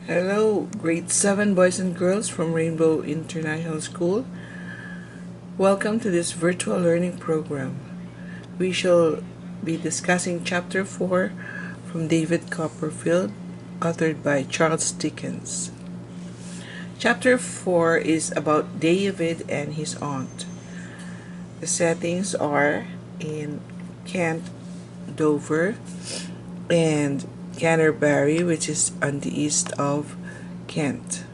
Hello, grade 7 boys and girls from Rainbow International School. Welcome to this virtual learning program. We shall be discussing Chapter 4 from David Copperfield, authored by Charles Dickens. Chapter 4 is about David and his aunt. The settings are in Kent, Dover, and Canterbury, which is on the east of Kent.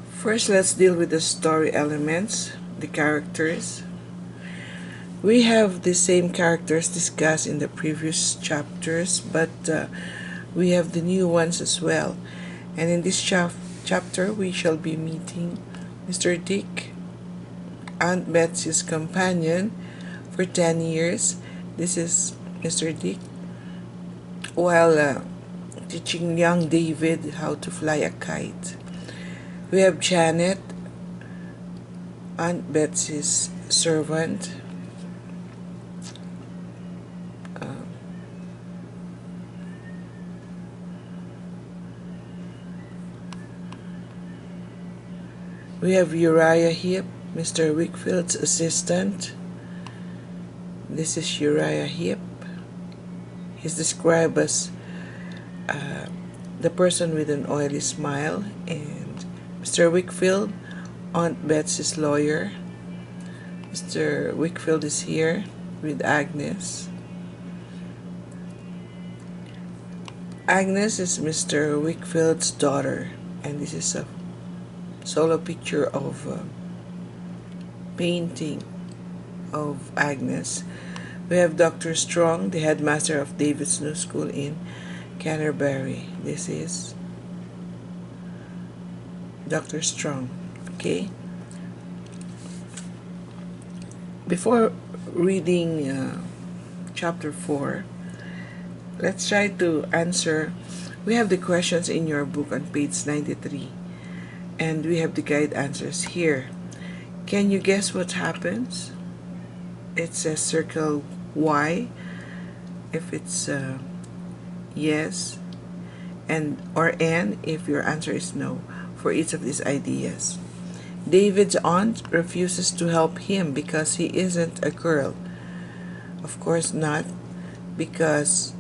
First, let's deal with the story elements, the characters. We have the same characters discussed in the previous chapters, but we have the new ones as well. And in this chapter, we shall be meeting Mr. Dick, Aunt Betsy's companion for 10 years. This is Mr. Dick, while teaching young David how to fly a kite. We have Janet, Aunt Betsy's servant. We have Uriah Heep, Mr. Wickfield's assistant. This is Uriah Heep. He's described as the person with an oily smile, and Mr. Wickfield, Aunt Betsy's lawyer. Mr. Wickfield is here with Agnes. Agnes is Mr. Wickfield's daughter, and this is a solo picture of painting of Agnes. We have Dr. Strong, the headmaster of David's new school in Canterbury. This is Dr. Strong. Okay. Before reading chapter 4, let's try to answer. We have the questions in your book on page 93, and we have the guide answers here. Can you guess what happens? It says circle Y if it's yes, and or N if your answer is no for each of these ideas. David's aunt refuses to help him because he isn't a girl. Of course not, because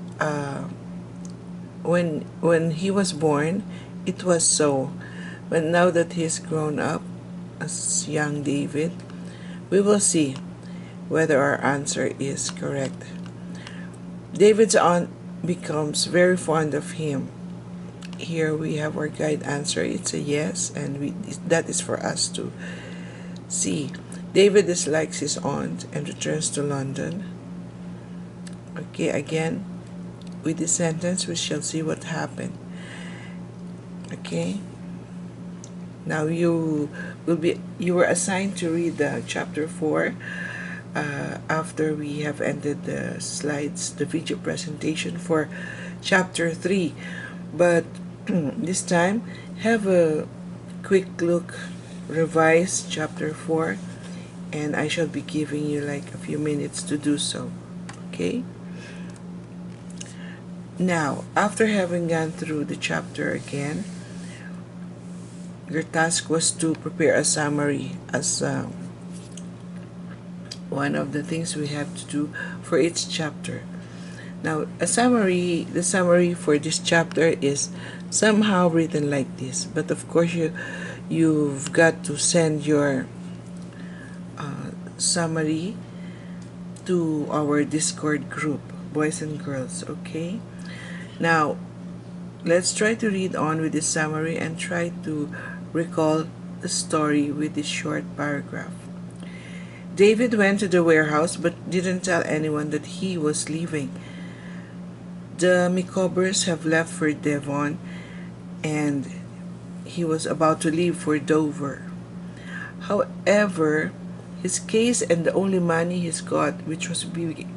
when he was born, it was so. But now that he's grown up as young David, we will see whether our answer is correct. David's aunt becomes very fond of him. Here we have our guide answer. It's a yes, and that is for us to see. David dislikes his aunt and returns to London. Okay, again, with this sentence, we shall see what happened. Okay. Now you were assigned to read chapter 4 after we have ended the slides, the video presentation for chapter 3. But this time, have a quick look, revise chapter 4, and I shall be giving you like a few minutes to do so. Okay? Now, after having gone through the chapter again, your task was to prepare a summary as one of the things we have to do for each chapter. Now, the summary for this chapter is somehow written like this, but of course you've got to send your summary to our Discord group, boys and girls. Okay. Now, let's try to read on with this summary and try to recall the story with this short paragraph. David went to the warehouse but didn't tell anyone that he was leaving. The Micawbers have left for Devon, and he was about to leave for Dover. However, his case and the only money he's got, which was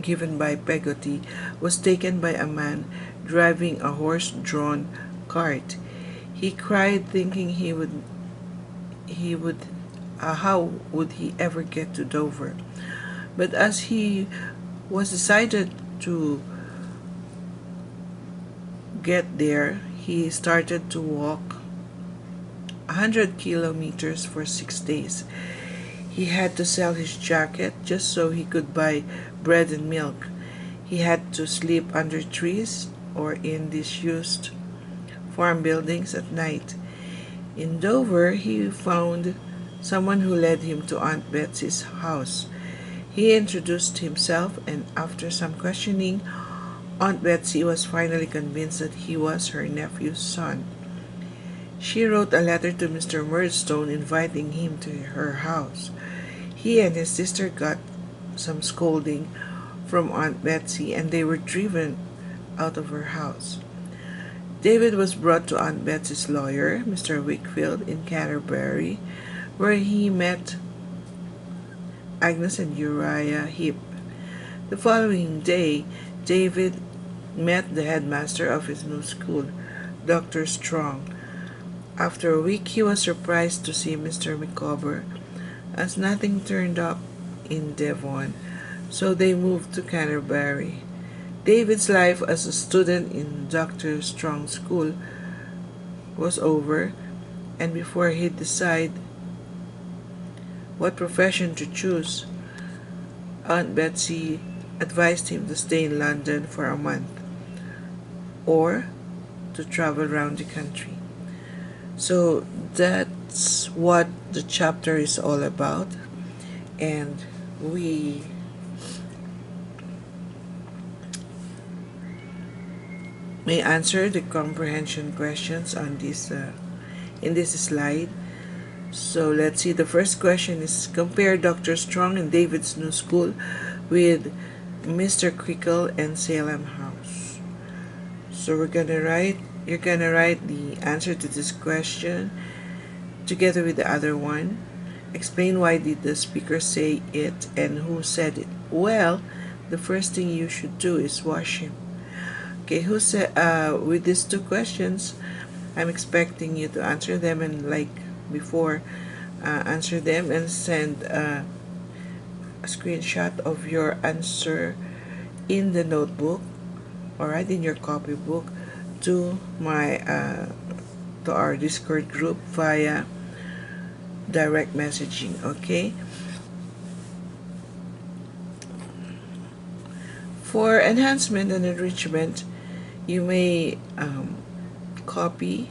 given by Peggotty, was taken by a man driving a horse-drawn cart. He cried, thinking how would he ever get to Dover? But as he was decided to get there, he started to walk 100 kilometers for 6 days. He had to sell his jacket just so he could buy bread and milk. He had to sleep under trees or in disused farm buildings at night. In Dover, he found someone who led him to Aunt Betsy's house. He introduced himself, and after some questioning, Aunt Betsy was finally convinced that he was her nephew's son. She wrote a letter to Mr. Murdstone inviting him to her house. He and his sister got some scolding from Aunt Betsy, and they were driven out of her house. David was brought to Aunt Betsy's lawyer, Mr. Wickfield, in Canterbury, where he met Agnes and Uriah Heep. The following day, David met the headmaster of his new school, Dr. Strong. After a week, he was surprised to see Mr. Micawber, as nothing turned up in Devon, so they moved to Canterbury. David's life as a student in Dr. Strong's school was over, and before he'd decide what profession to choose, Aunt Betsy advised him to stay in London for a month or to travel around the country. So that's what the chapter is all about, and we may answer the comprehension questions on this in this slide. So let's see. The first question is: compare Dr. Strong and David's new school with Mr. Crickle and Salem House. So you're gonna write the answer to this question together with the other one. Explain why did the speaker say it and who said it. Well, the first thing you should do is wash him. Okay, who said with these two questions, I'm expecting you to answer them, and like before, answer them and send a screenshot of your answer in the notebook, alright, in your copybook, to my to our Discord group via direct messaging. Okay. For enhancement and enrichment, you may copy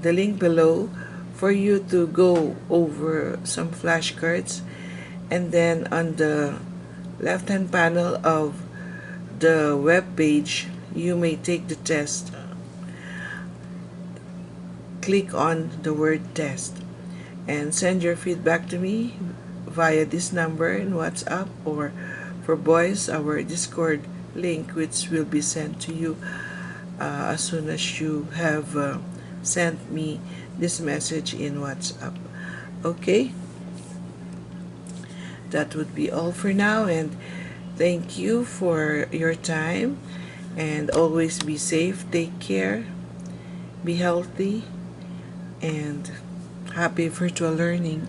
the link below for you to go over some flashcards, and then on the left hand panel of the web page you may take the test. Click on the word test and send your feedback to me via this number in WhatsApp, or for boys, our Discord link, which will be sent to you as soon as you have sent me this message in WhatsApp. Okay, that would be all for now, and thank you for your time, and always be safe, take care, be healthy, and happy virtual learning.